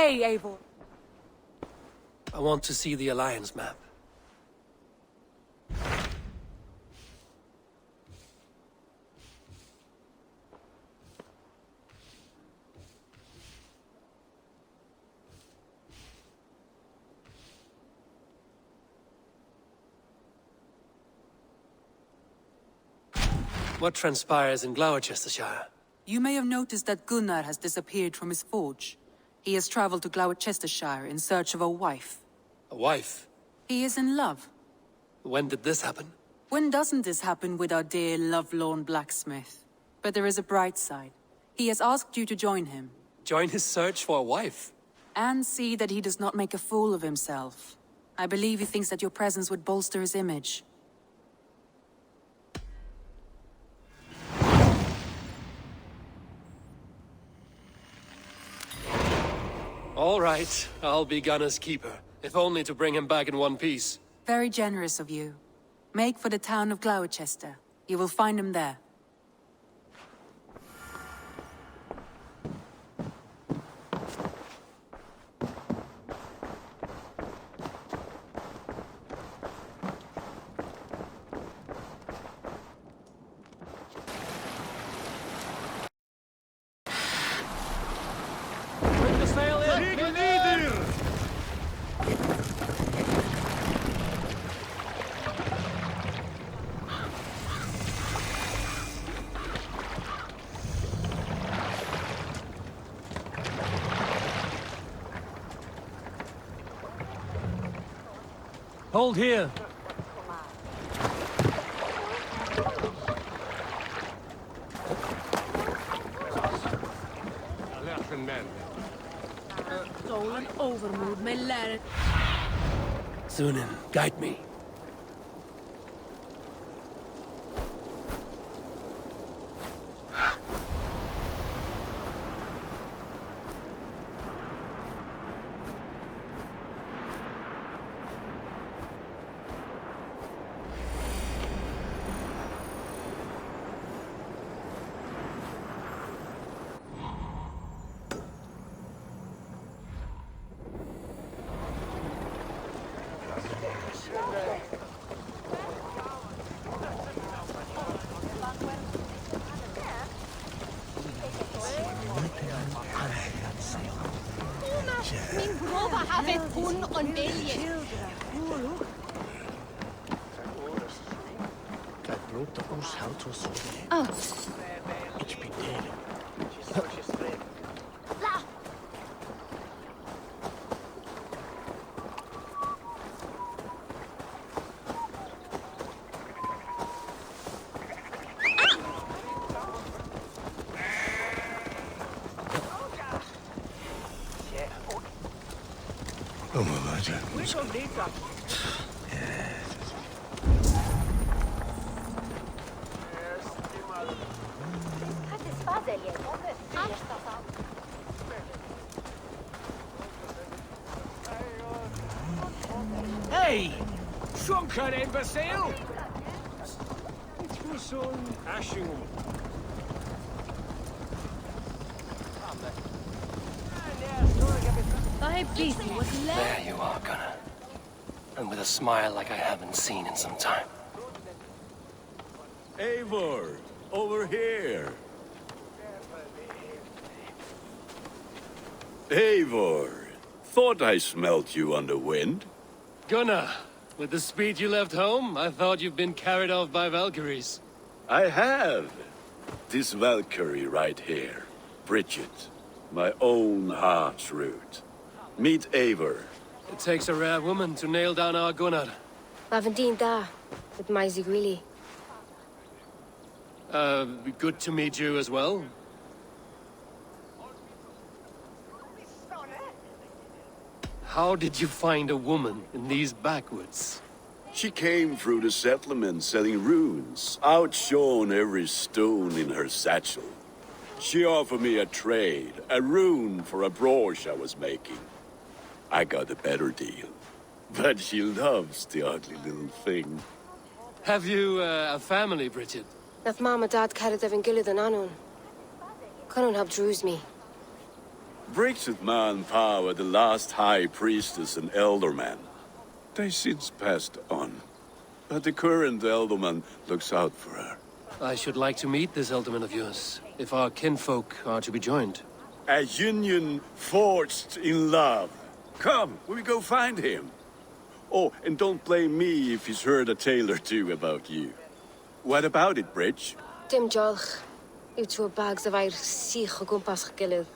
Say, Eivor. I want to see the Alliance map. What transpires in GLOWECESTRESCIRE? You may have noticed that Gunnar has disappeared from his forge. He has traveled to GLOWECESTRESCIRE in search of a wife. A wife? He is in love. When did this happen? When doesn't this happen with our dear lovelorn blacksmith? But there is a bright side. He has asked you to join him. Join his search for a wife? And see that he does not make a fool of himself. I believe he thinks that your presence would bolster his image. All right, I'll be Gunnar's keeper, if only to bring him back in one piece. Very generous of you. Make for the town of Gloucester. You will find him there. Hold here. Stolen overmoed, my lad. Sunan, guide me. Min bror har været kun og vælge. Hey! Shrunken imbecile! There you are, Gunnar. And with a smile like I haven't seen in some time. Eivor, over here. Eivor, thought I smelt you on the wind. Gunnar, with the speed you left home, I thought you'd been carried off by Valkyries. I have. This Valkyrie right here, Bridget, my own heart's root. Meet Eivor. It takes a rare woman to nail down our Gunnar. Lavendine da, with Maisy Greeley. Good to meet you as well. How did you find a woman in these backwoods? She came through the settlement selling runes, outshone every stone in her satchel. She offered me a trade, a rune for a brooch I was making. I got a better deal. But she loves the ugly little thing. Have you a family, Bridget? Nath mom and dad carried Evan Gillidan on. Couldn't have drews me. Brixit manpower, the last high priestess and elderman. They since passed on. But the current elderman looks out for her. I should like to meet this alderman of yours, if our kinfolk are to be joined. A union forged in love. Come, we go find him. Oh, and don't blame me if he's heard a tale or two about you. What about it, Bridge? Dim jolch. Yw trwy bags of air sych o gwmpas gilydd.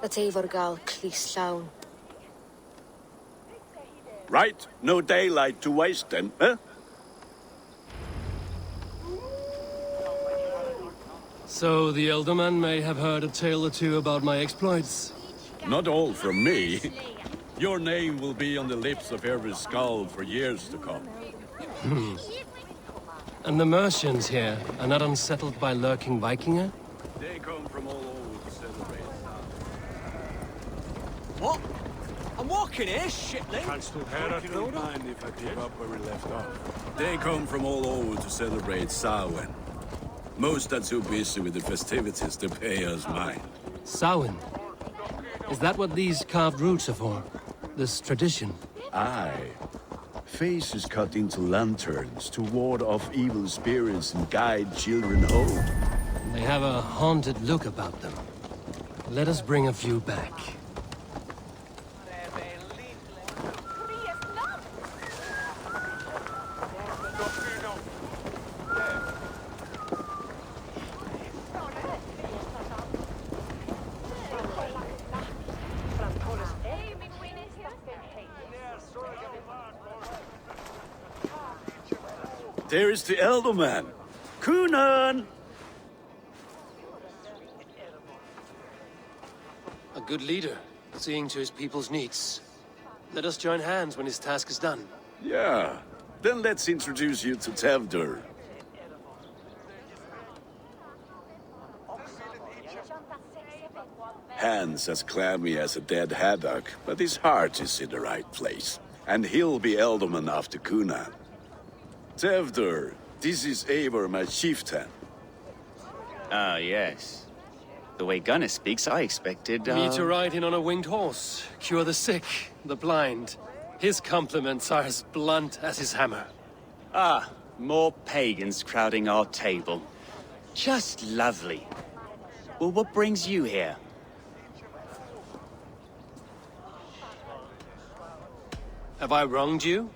That Eivor gal clis llawn. Right, no daylight to waste then, huh? So the Elderman may have heard a tale or two about my exploits. Not all from me. Your name will be on the lips of every skull for years to come. And the Mercians here are not unsettled by lurking Vikinger? They come from all over to celebrate. What? I'm walking here, shitling. Don't mind if I pick up where we left off. They come from all over to celebrate Samhain. Most are too busy with the festivities to pay us mind. Samhain? Is that what these carved roots are for? This tradition? Aye. Faces cut into lanterns to ward off evil spirits and guide children home. They have a haunted look about them. Let us bring a few back. There is the Elderman. Kunan! A good leader, seeing to his people's needs. Let us join hands when his task is done. Yeah. Then let's introduce you to TEWDWR. Hands as clammy as a dead haddock, but his heart is in the right place. And he'll be Elderman after Kunan. TEWDWR, this is Eivor, my chieftain. Ah, yes. The way Gunnar speaks, I expected, Me to ride in on a winged horse, cure the sick, the blind. His compliments are as blunt as his hammer. Ah, more pagans crowding our table. Just lovely. Well, what brings you here? Have I wronged you?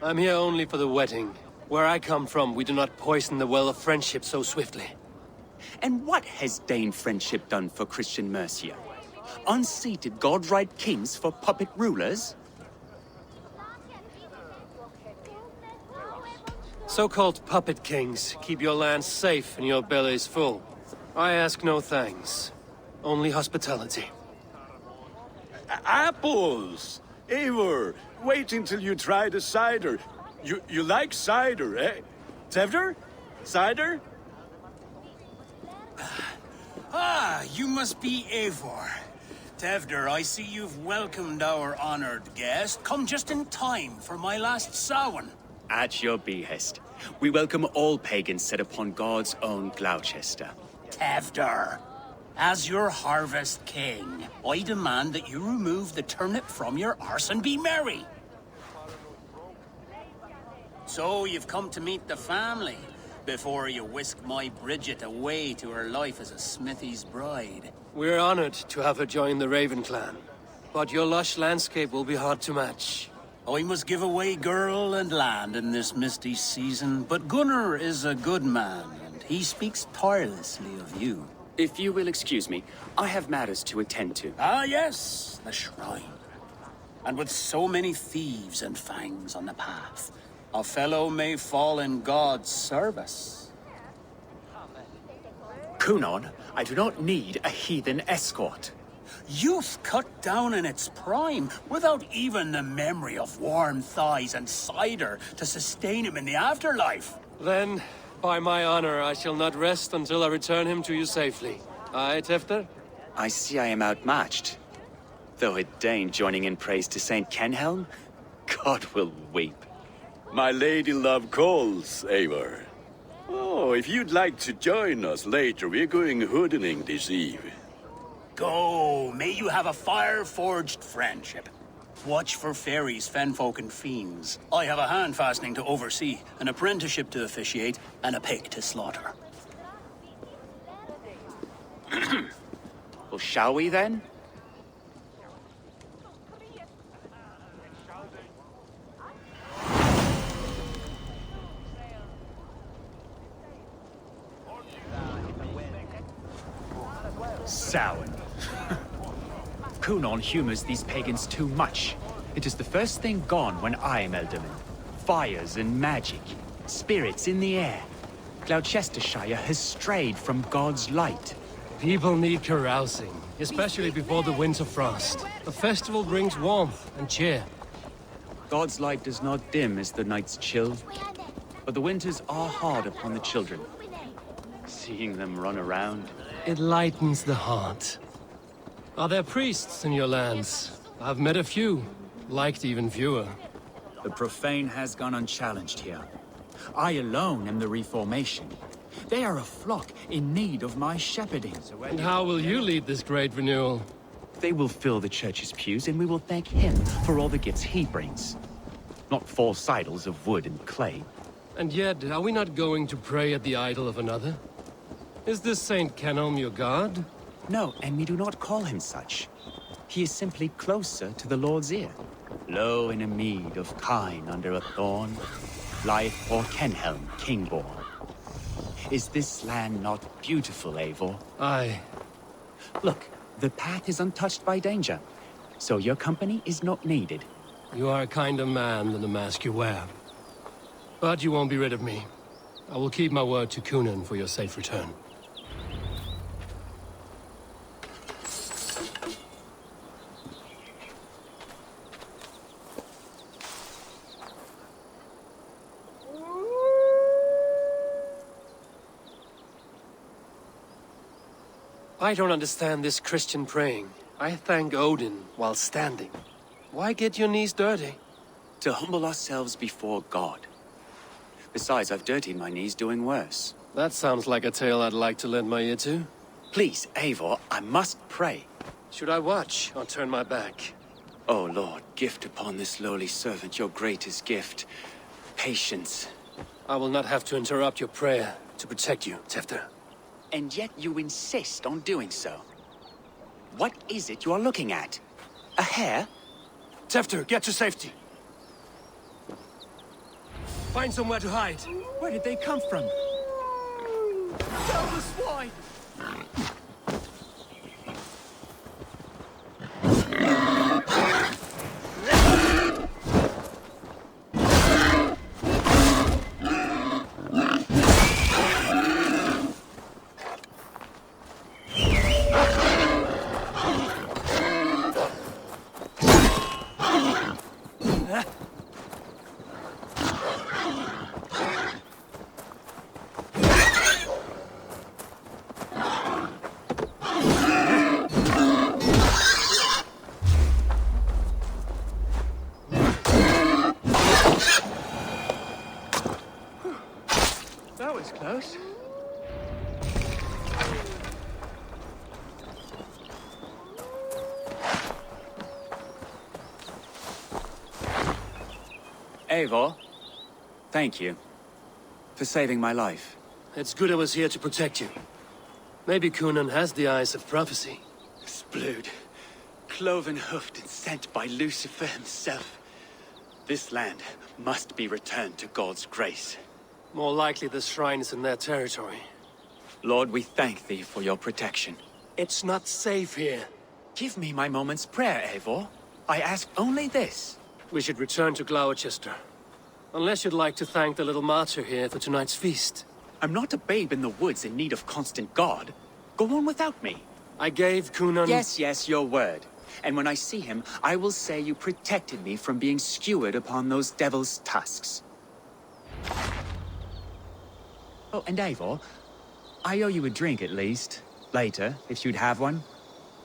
I'm here only for the wedding. Where I come from, we do not poison the well of friendship so swiftly. And what has Dane friendship done for Christian Mercia? Unseated godright kings for puppet rulers? So-called puppet kings keep your lands safe and your bellies full. I ask no thanks, only hospitality. Apples! Eivor, wait until you try the cider. You like cider, eh? TEWDWR? Cider? Ah, you must be Eivor. TEWDWR, I see you've welcomed our honored guest. Come just in time for my last Samhain. At your behest. We welcome all pagans set upon God's own Gloucester. TEWDWR, as your harvest king, I demand that you remove the turnip from your arse and be merry. So you've come to meet the family, before you whisk my Bridget away to her life as a smithy's bride. We're honored to have her join the Raven clan, but your lush landscape will be hard to match. I must give away girl and land in this misty season, but Gunnar is a good man, and he speaks tirelessly of you. If you will excuse me, I have matters to attend to. Ah, yes, the shrine. And with so many thieves and fangs on the path, a fellow may fall in God's service. Kunon, I do not need a heathen escort. Youth cut down in its prime, without even the memory of warm thighs and cider to sustain him in the afterlife. Then, by my honor, I shall not rest until I return him to you safely. Aye, TEWDWR? I see I am outmatched. Though a Dane joining in praise to Saint Kenhelm, God will weep. My lady love calls, Eivor. Oh, if you'd like to join us later, we're going hoodening this eve. Go, may you have a fire-forged friendship. Watch for fairies, fenfolk, and fiends. I have a hand fastening to oversee, an apprenticeship to officiate, and a pig to slaughter. Well, shall we then? Samhain. Cunon humors these pagans too much. It is the first thing gone when I am Elderman. Fires and magic, spirits in the air. Gloucestershire has strayed from God's light. People need carousing, especially before the winter frost. A festival brings warmth and cheer. God's light does not dim as the nights chill, but the winters are hard upon the children. Seeing them run around. It lightens the heart. Are there priests in your lands? I've met a few, liked even fewer. The profane has gone unchallenged here. I alone am the reformation. They are a flock in need of my shepherding. And how will you lead this great renewal? They will fill the church's pews, and we will thank him for all the gifts he brings. Not false idols of wood and clay. And yet, are we not going to pray at the idol of another? Is this Saint Kenelm your god? No, and we do not call him such. He is simply closer to the Lord's ear. Low in a mead of kine under a thorn, lieth poor Kenhelm, king-born. Is this land not beautiful, Eivor? Aye. Look, the path is untouched by danger, so your company is not needed. You are a kinder man than the mask you wear. But you won't be rid of me. I will keep my word to Cunon for your safe return. I don't understand this Christian praying. I thank Odin while standing. Why get your knees dirty? To humble ourselves before God. Besides, I've dirtied my knees doing worse. That sounds like a tale I'd like to lend my ear to. Please, Eivor, I must pray. Should I watch or turn my back? Oh Lord, gift upon this lowly servant your greatest gift. Patience. I will not have to interrupt your prayer to protect you, TEWDWR. And yet you insist on doing so. What is it you are looking at? A hare? TEWDWR, get to safety. Find somewhere to hide. Where did they come from? Tell the swine! That was close. Eivor, thank you for saving my life. It's good I was here to protect you. Maybe Cunon has the eyes of prophecy. Splood, cloven-hoofed and sent by Lucifer himself. This land must be returned to God's grace. More likely the shrine is in their territory. Lord, we thank thee for your protection. It's not safe here. Give me my moment's prayer, Eivor. I ask only this. We should return to Gloucester. Unless you'd like to thank the little martyr here for tonight's feast. I'm not a babe in the woods in need of constant guard. Go on without me. I gave Cunon... Yes, your word. And when I see him, I will say you protected me from being skewered upon those devil's tusks. Oh, and Eivor, I owe you a drink at least. Later, if you'd have one.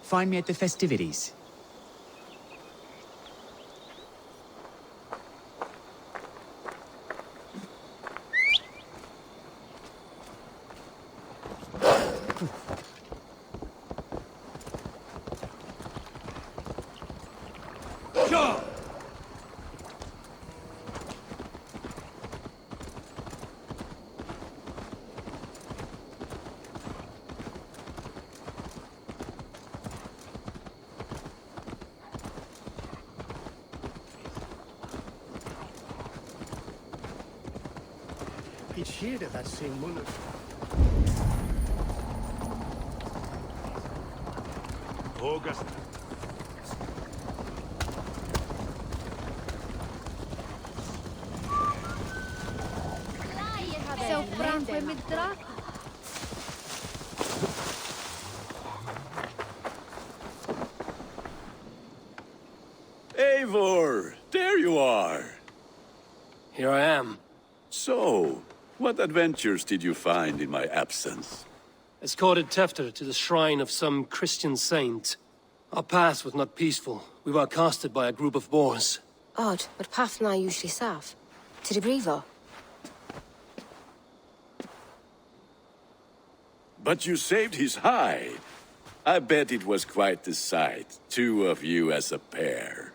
Find me at the festivities. It's here that same mullet. August. So Frank with Drak. Eivor, there you are. Here I am. So, what adventures did you find in my absence? Escorted TEWDWR to the shrine of some Christian saint. Our path was not peaceful. We were accosted by a group of boars. Odd, but path na usually safe. To the Brevo. But you saved his hide. I bet it was quite the sight, two of you as a pair.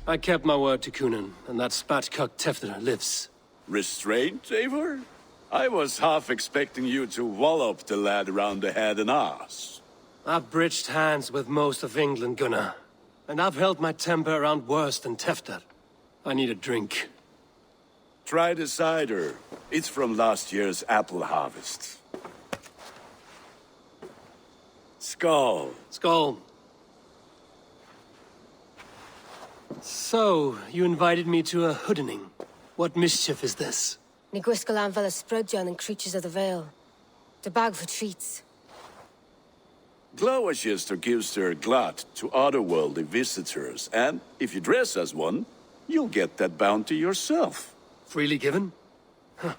I kept my word to Kunan, and that spatcock TEWDWR lives. Restraint, Eivor? I was half expecting you to wallop the lad around the head and ass. I've bridged hands with most of England, Gunnar. And I've held my temper around worse than TEWDWR. I need a drink. Try the cider. It's from last year's apple harvest. Skull. Skull. So, you invited me to a hoodening. What mischief is this? Ni gwisgal an fel y sprydjan and creatures of the Vale. The bag for treats. GLOWECESTRESCIRE gives their glut to otherworldly visitors, and if you dress as one, you'll get that bounty yourself. Freely given? Huh.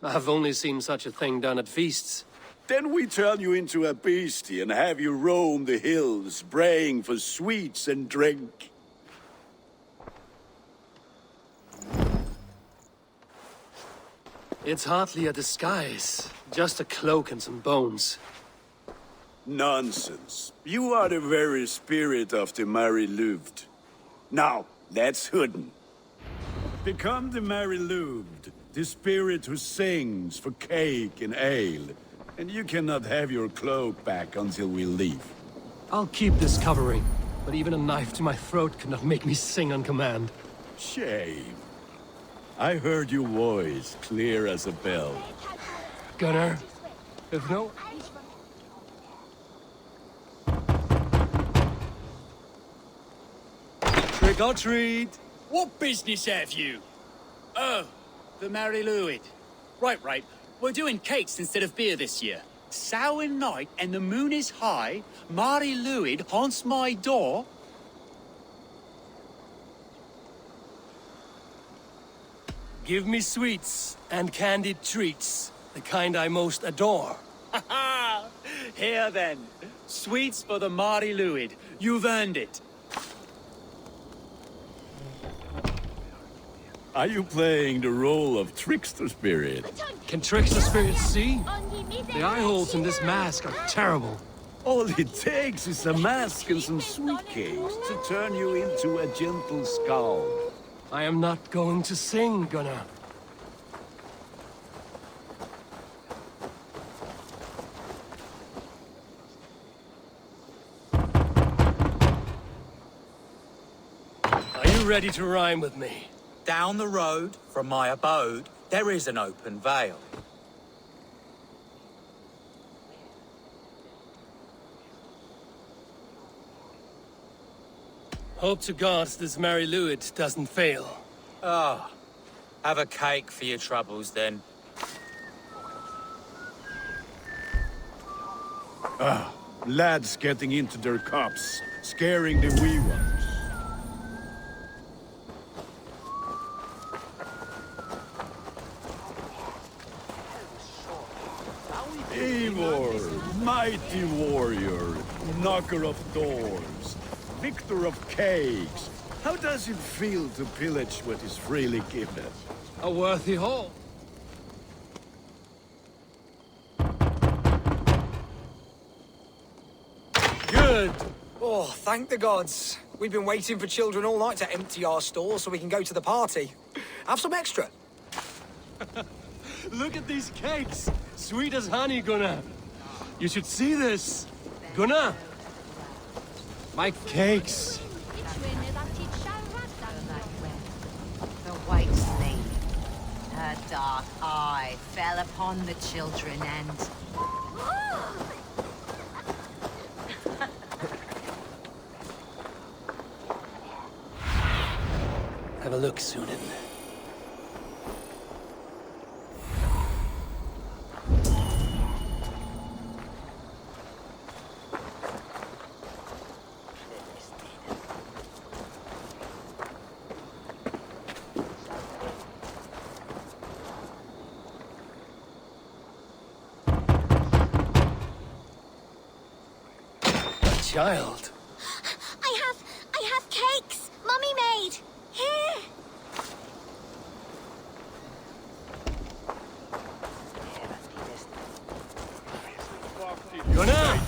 I've only seen such a thing done at feasts. Then we turn you into a beastie and have you roam the hills, braying for sweets and drink. It's hardly a disguise. Just a cloak and some bones. Nonsense. You are the very spirit of the Mary Louved. Now, let's hoodin. Become the Mary Louved, the spirit who sings for cake and ale. And you cannot have your cloak back until we leave. I'll keep this covering, but even a knife to my throat cannot make me sing on command. Shame. I heard your voice clear as a bell. Gunnar, if no... Trick or treat! What business have you? Oh, the Mary Lwyd. Right. We're doing cakes instead of beer this year. Samhain night and the moon is high. Mary Lwyd haunts my door. Give me sweets and candied treats, the kind I most adore. Ha ha! Here then. Sweets for the Mary Lwyd. You've earned it. Are you playing the role of trickster spirit? Can trickster spirits see? The eye holes in this mask are terrible. All it takes is a mask and some sweet cakes to turn you into a gentle skull. I am not going to sing, Gunnar. Are you ready to rhyme with me? Down the road from my abode, there is an open vale. Hope to God this Mary Lwyd doesn't fail. Ah, have a cake for your troubles then. Lads getting into their cups, scaring the wee ones. Eivor, mighty warrior, knocker of doors, victor of cakes. How does it feel to pillage what is freely given? A worthy haul. Good. Oh, thank the gods. We've been waiting for children all night to empty our stores so we can go to the party. Have some extra. Look at these cakes! Sweet as honey, Gunnar. You should see this. Gunnar! My cakes. Her dark eye fell upon the children and... Have a look, Sunan. Child. I have cakes. Mummy made. Here. Gunnar!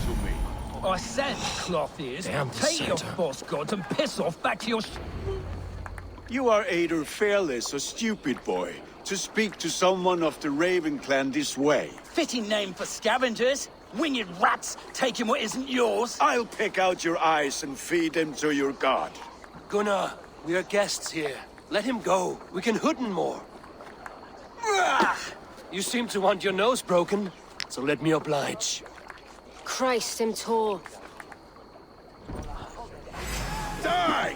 I said, cloth ears, Damn take your Santa. boss gods and piss off back to your... You are either fearless or stupid, boy, to speak to someone of the Raven clan this way. Fitting name for scavengers. Winged rats taking what isn't yours. I'll pick out your eyes and feed them to your god. Gunnar, we are guests here. Let him go. We can hood him more. You seem to want your nose broken, so let me oblige. Christ, him tall. Die!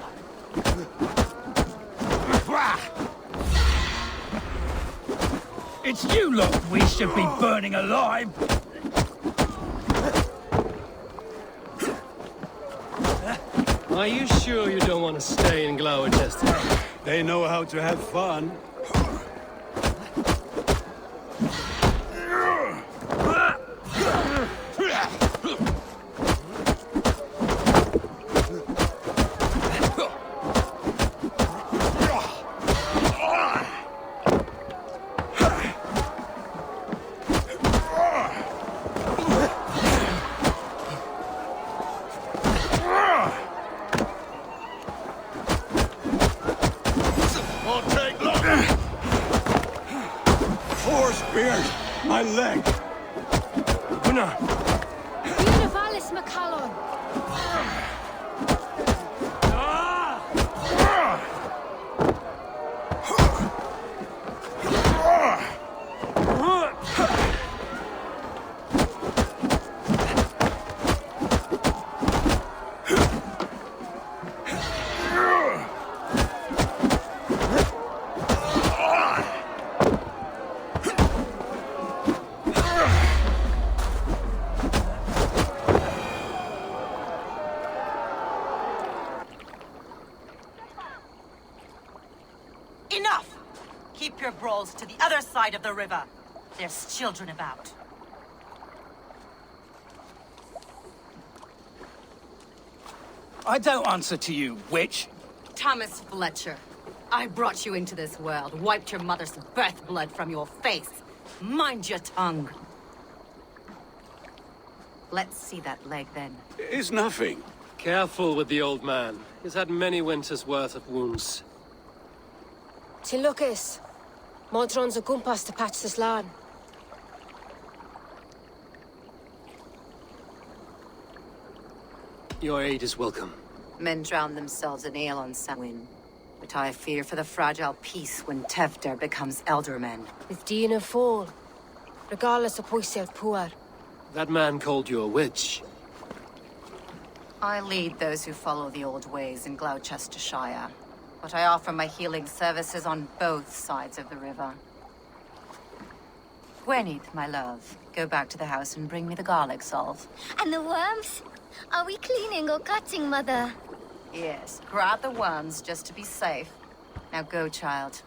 It's you lot we should be burning alive. Are you sure you don't want to stay in GLOWECESTRE? They know how to have fun. Four spears! My leg! Gunnar! Univalis Macallon. Enough! Keep your brawls to the other side of the river. There's children about. I don't answer to you, witch. Thomas Fletcher, I brought you into this world, wiped your mother's birth blood from your face. Mind your tongue. Let's see that leg, then. It's nothing. Careful with the old man. He's had many winters' worth of wounds. Till Lucas. Modron's a gumpas to patch this land. Your aid is welcome. Men drown themselves in ale on SAMHAIN. But I fear for the fragile peace when TEWDWR becomes eldermen. With Dean and fall. Regardless of Poisel Puar. That man called you a witch. I lead those who follow the old ways in Gloucestershire. But I offer my healing services on both sides of the river. Gwyneth, my love, go back to the house and bring me the garlic salve. And the worms? Are we cleaning or cutting, Mother? Yes, grab the worms just to be safe. Now go, child.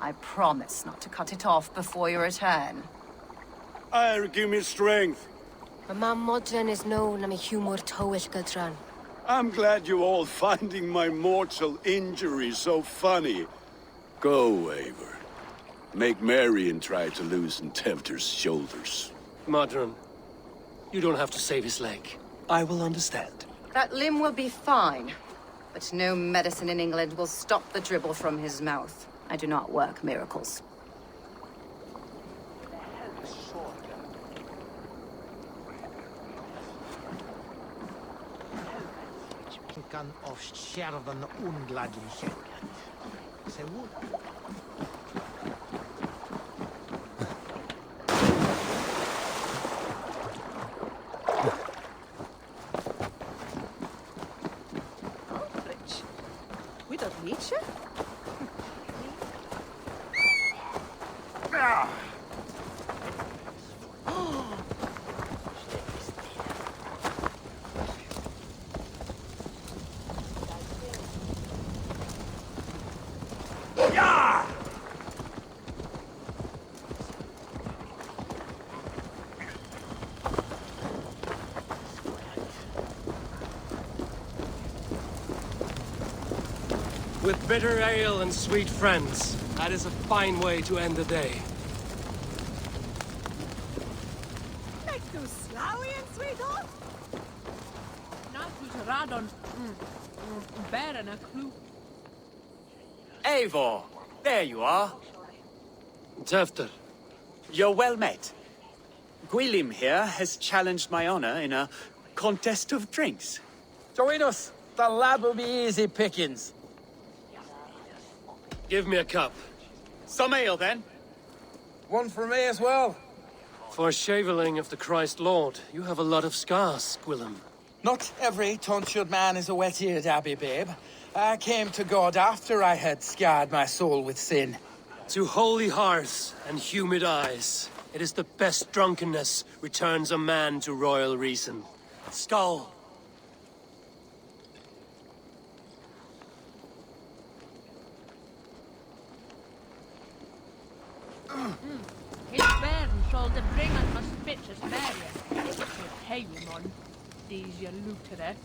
I promise not to cut it off before your return. Give me strength. My mam Modron is known I'm a humor toish Gadran. I'm glad you all finding my mortal injury so funny. Go, Eivor. Make merry and try to loosen TEWDWR's shoulders. Modron, you don't have to save his leg. I will understand. That limb will be fine. But no medicine in England will stop the dribble from his mouth. I do not work miracles. Of Scherven ungladlichkeit. Say what? dat liedje? With bitter ale and sweet friends, that is a fine way to end the day. Like du Slawian, sweetheart? Not to Radon. Bear and a clue. Eivor! There you are. TEWDWR. You're well met. Gwilym here has challenged my honor in a contest of drinks. Join us. The lad will be easy pickings. Give me a cup. Some ale, then. One for me as well. For shaveling of the Christ Lord, you have a lot of scars, Gwilym. Not every tonsured man is a wet-eared abbey, babe. I came to God after I had scarred my soul with sin. To holy hearts and humid eyes, it is the best drunkenness returns a man to royal reason. Skull! His bairn shall the bring on auspicious Marion. If you pay him on these you looter.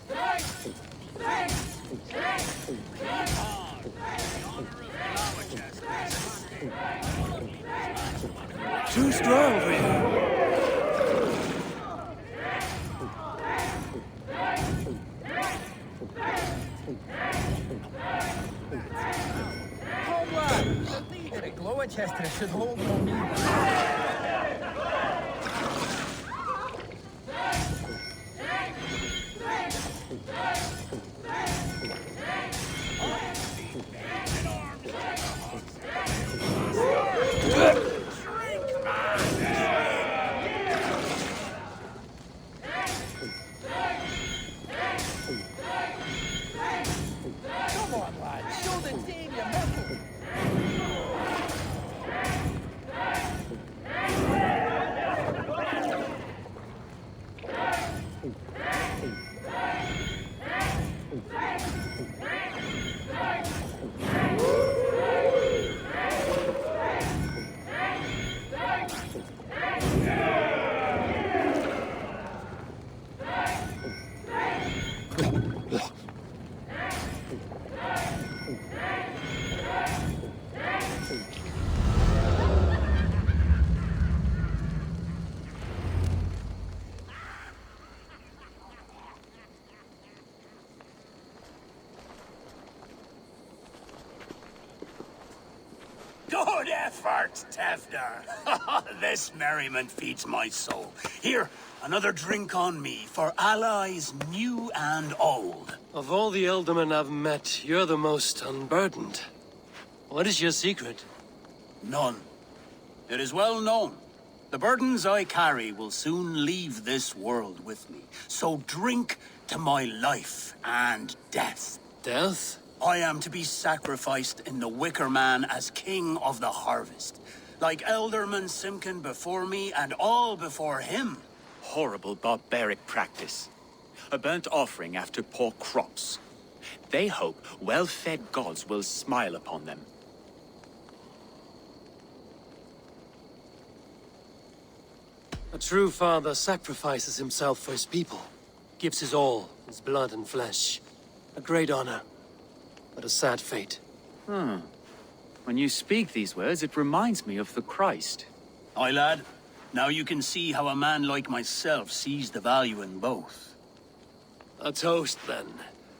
Too strong for you. Come on, the leader at GLOWECESTRESCIRE should hold for me. Come on, lad, show the team your muscle. Good effort, TEWDWR. This merriment feeds my soul. Here, another drink on me for allies new and old. Of all the ealdormen I've met, you're the most unburdened. What is your secret? None. It is well known. The burdens I carry will soon leave this world with me. So drink to my life and death. Death? I am to be sacrificed in the Wicker Man as king of the harvest. Like Elderman Simkin before me and all before him. Horrible barbaric practice. A burnt offering after poor crops. They hope well-fed gods will smile upon them. A true father sacrifices himself for his people. Gives his all, his blood and flesh. A great honor, but a sad fate. When you speak these words, it reminds me of the Christ. Aye, lad. Now you can see how a man like myself sees the value in both. A toast, then.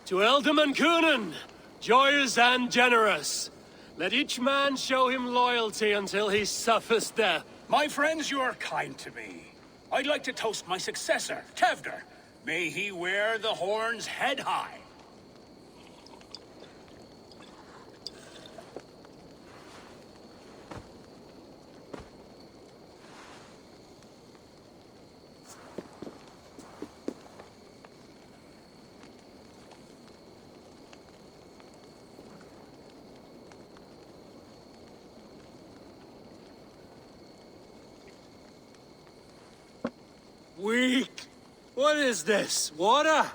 To Ealdorman Coonan, joyous and generous. Let each man show him loyalty until he suffers death. My friends, you are kind to me. I'd like to toast my successor, TEWDWR. May he wear the horns head high. Weak. What is this? Water?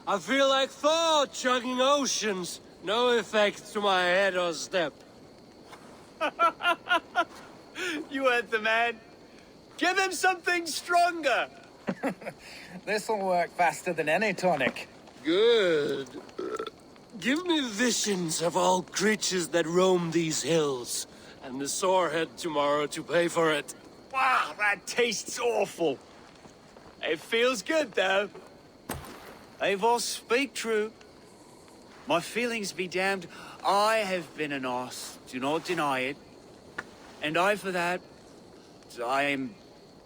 I feel like Thor chugging oceans. No effect to my head or step. You heard the man. Give him something stronger. This'll work faster than any tonic. Good. Give me visions of all creatures that roam these hills, and the sorehead tomorrow to pay for it. Wow, that tastes awful. It feels good, though. Eivor, speak true. My feelings be damned. I have been an ass, do not deny it. And I, for that, I am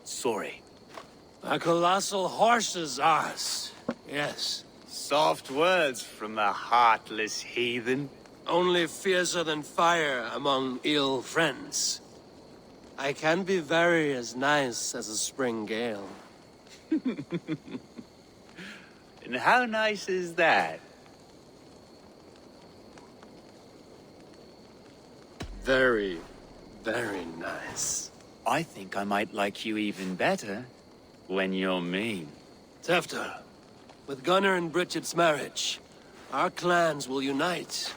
sorry. A colossal horse's ass, yes. Soft words from the heartless heathen. Only fiercer than fire among ill friends. I can be very as nice as a spring gale. And how nice is that? Very, very nice. I think I might like you even better when you're mean. TEWDWR, with Gunnar and Bridget's marriage, our clans will unite.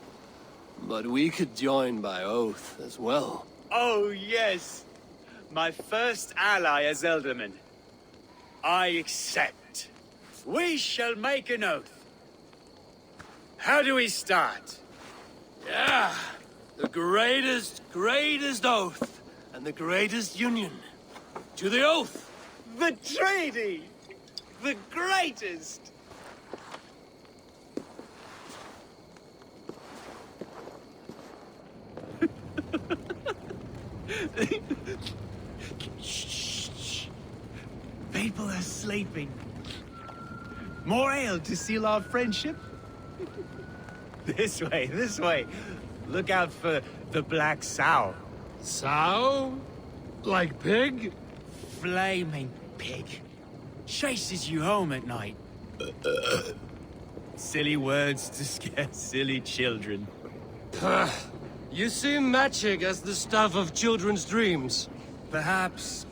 But we could join by oath as well. Oh, yes. My first ally as Elderman. I accept. We shall make an oath. How do we start? Yeah, the greatest oath, and the greatest union. To the oath! The treaty! The greatest! Shh. People are sleeping. More ale to seal our friendship? This way. Look out for the black sow. Sow? Like pig? Flaming pig. Chases you home at night. Silly words to scare silly children. You seem magic as the stuff of children's dreams. Perhaps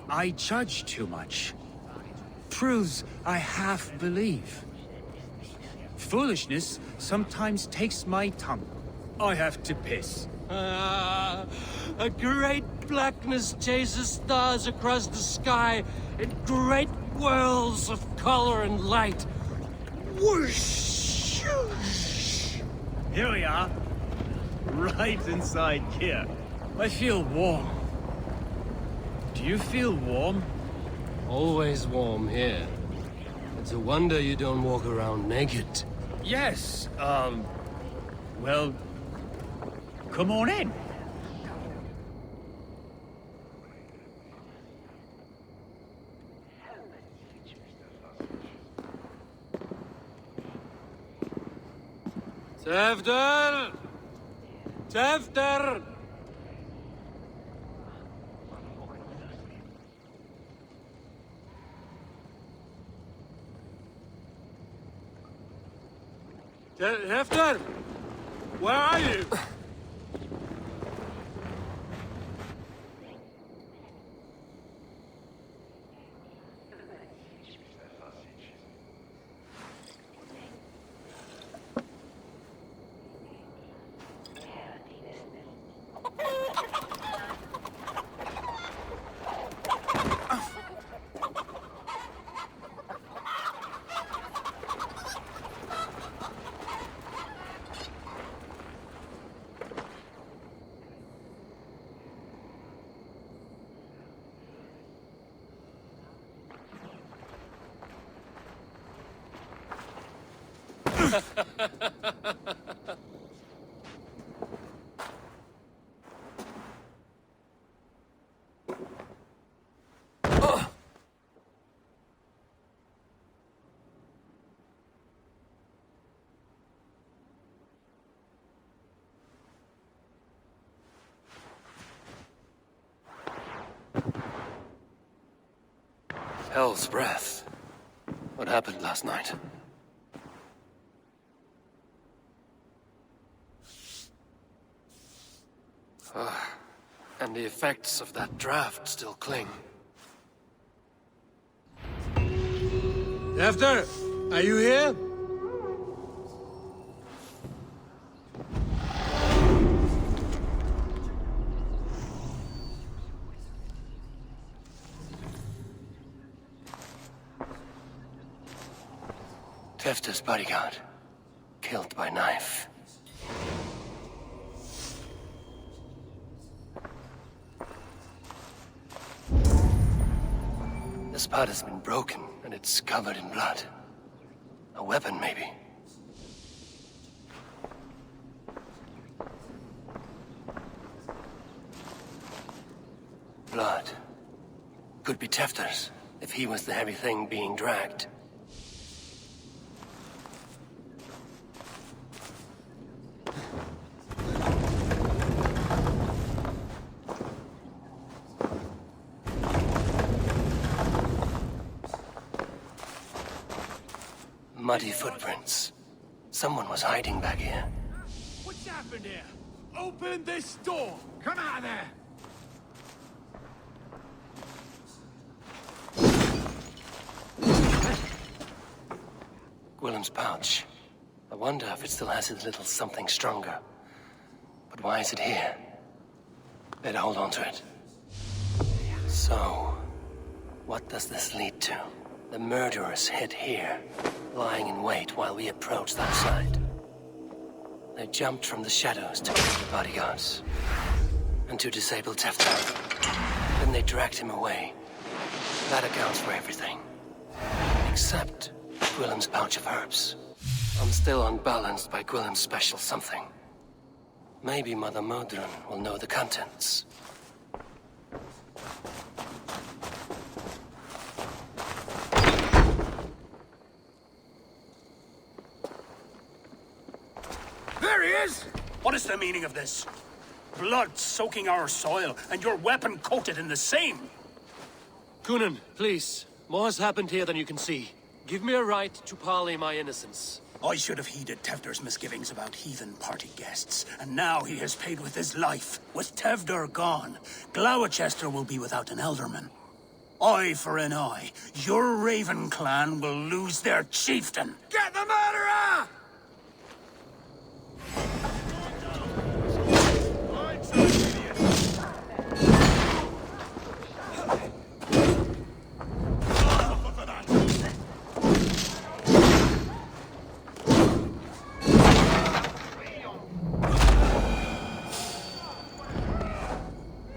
I judge too much. Truths I half believe. Foolishness sometimes takes my tongue. I have to piss. A great blackness chases stars across the sky in great whirls of color and light. Whoosh! Here we are. Right inside here. I feel warm. Do you feel warm? Always warm here. It's a wonder you don't walk around naked. Yes, well, come on in. TEWDWR! TEWDWR! TEWDWR! Where are you? Hell's breath. What happened last night? And the effects of that draft still cling. TEWDWR, are you here? TEWDWR's bodyguard. Killed by knife. The spot has been broken, and it's covered in blood. A weapon, maybe. Blood. Could be TEWDWR's, if he was the heavy thing being dragged. Muddy footprints. Someone was hiding back here. What's happened here? Open this door! Come out of there! Gwillem's pouch. I wonder if it still has its little something stronger. But why is it here? Better hold on to it. So, what does this lead to? The murderers hid here, lying in wait while we approached that side. They jumped from the shadows to kill the bodyguards, and to disable TEWDWR. Then they dragged him away. That accounts for everything. Except Gwillem's pouch of herbs. I'm still unbalanced by Gwillem's special something. Maybe Mother Modron will know the contents. There he is! What is the meaning of this? Blood soaking our soil, and your weapon coated in the same! Kunin, please. More has happened here than you can see. Give me a right to parley my innocence. I should have heeded TEWDWR's misgivings about heathen party guests, and now he has paid with his life. With TEWDWR gone, GLOWECESTRE will be without an elderman. Eye for an eye. Your Raven clan will lose their chieftain. Get the murderer!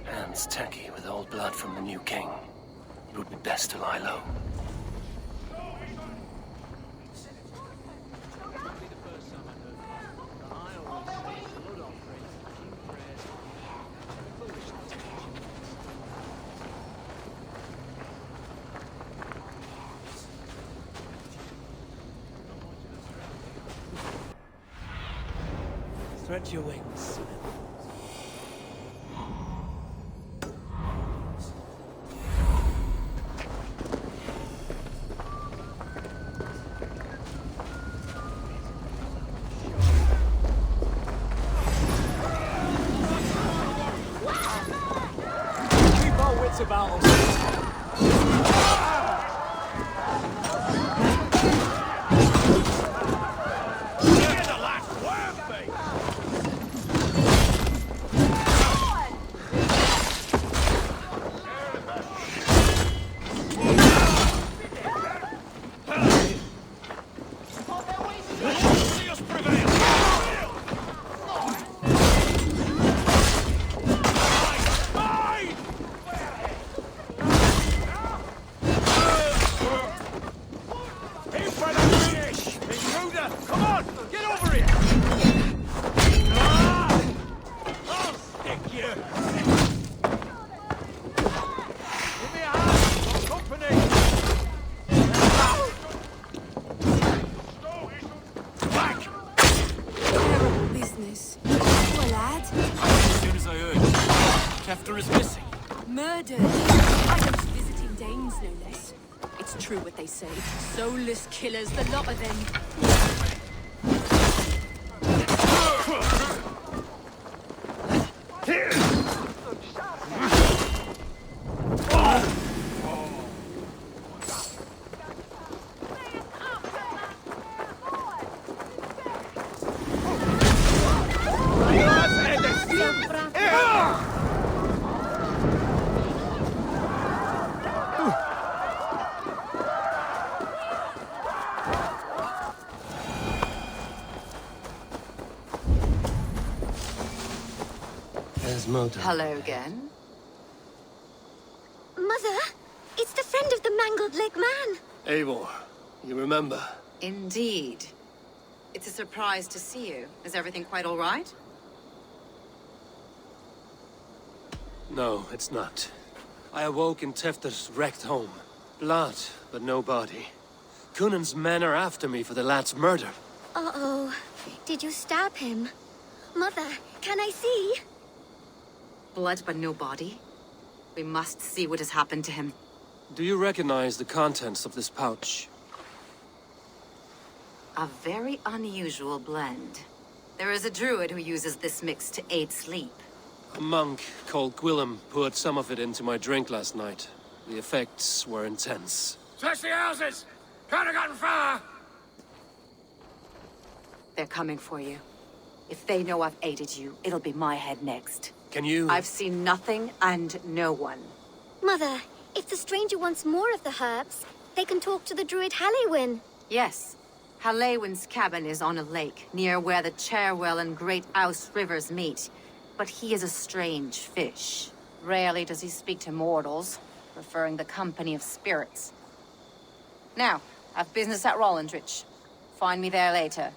Hands tacky with old blood from the new king. It would be best to lie low. Stretch your wings. Keep our wits about us. TEWDWR is missing. Murdered. Items visiting Danes, no less. It's true what they say. Soulless killers, the lot of them. his murder. Hello again. Mother, it's the friend of the mangled leg man. Eivor, you remember? Indeed. It's a surprise to see you. Is everything quite all right? No, it's not. I awoke in TEWDWR's wrecked home. Blood, but no body. Cunan's men are after me for the lad's murder. Uh-oh. Did you stab him? Mother, can I see? Blood but no body? We must see what has happened to him. Do you recognize the contents of this pouch? A very unusual blend. There is a druid who uses this mix to aid sleep. A monk called Gwillem poured some of it into my drink last night. The effects were intense. Search the houses! Can't have gotten far! They're coming for you. If they know I've aided you, it'll be my head next. Can you... I've seen nothing and no one. Mother, if the stranger wants more of the herbs, they can talk to the druid Halewyn. Yes. Halewyn's cabin is on a lake, near where the Cherwell and Great Ouse rivers meet. But he is a strange fish. Rarely does he speak to mortals, preferring the company of spirits. Now, I've business at Rollindrich. Find me there later.